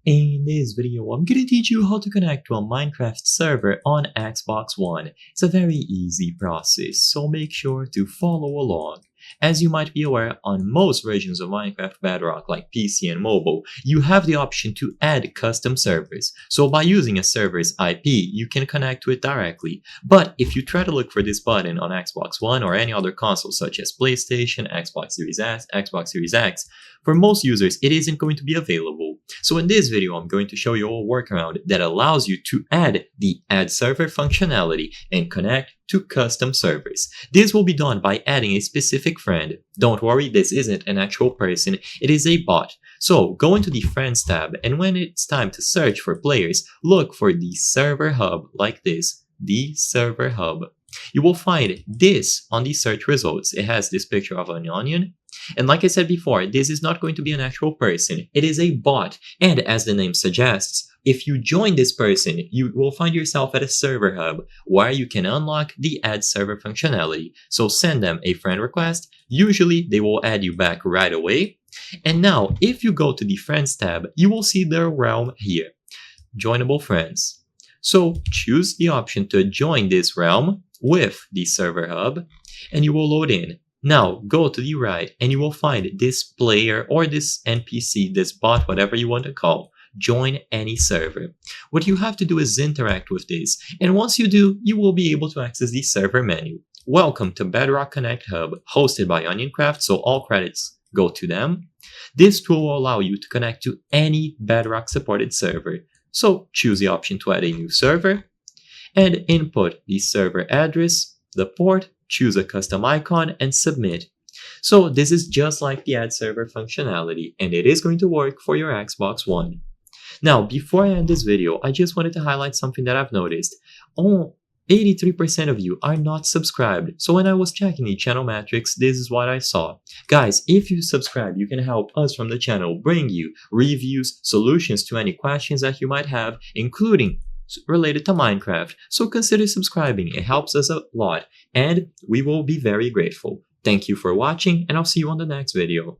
In this video, I'm gonna teach you how to connect to a Minecraft server on Xbox One. It's a very easy process, so make sure to follow along. As you might be aware, on most versions of Minecraft Bedrock like PC and mobile, you have the option to add custom servers. So by using a server's IP, you can connect to it directly. But if you try to look for this button on Xbox One or any other console such as PlayStation, Xbox Series S, Xbox Series X, for most users it isn't going to be available. So in this video, I'm going to show you a workaround that allows you to add the add server functionality and connect to custom servers. This will be done by adding a specific friend. Don't worry, this isn't an actual person, it is a bot. So go into the Friends tab, and when it's time to search for players, look for the server hub like this, the server hub. You will find this on the search results. It has this picture of an onion. And like I said before, this is not going to be an actual person. It is a bot. And as the name suggests, if you join this person, you will find yourself at a server hub where you can unlock the add server functionality. So send them a friend request. Usually they will add you back right away. And now if you go to the Friends tab, you will see their realm here, Joinable Friends. So choose the option to join this realm with the server hub and you will load in. Now go to the right and you will find this player or this NPC, this bot, whatever you want to call, join any server. What you have to do is interact with this, and once you do, you will be able to access the server menu. Welcome to Bedrock Connect Hub, hosted by Onioncraft, so all credits go to them. This tool will allow you to connect to any Bedrock supported server. So choose the option to add a new server and input the server address, the port, choose a custom icon and submit. So this is just like the add server functionality, and it is going to work for your Xbox One. Now, before I end this video, I just wanted to highlight something that I've noticed. 83% of you are not subscribed. So when I was checking the channel metrics, this is what I saw. Guys, if you subscribe, you can help us from the channel bring you reviews, solutions to any questions that you might have, including related to Minecraft. So consider subscribing, it helps us a lot, and we will be very grateful. Thank you for watching, and I'll see you on the next video.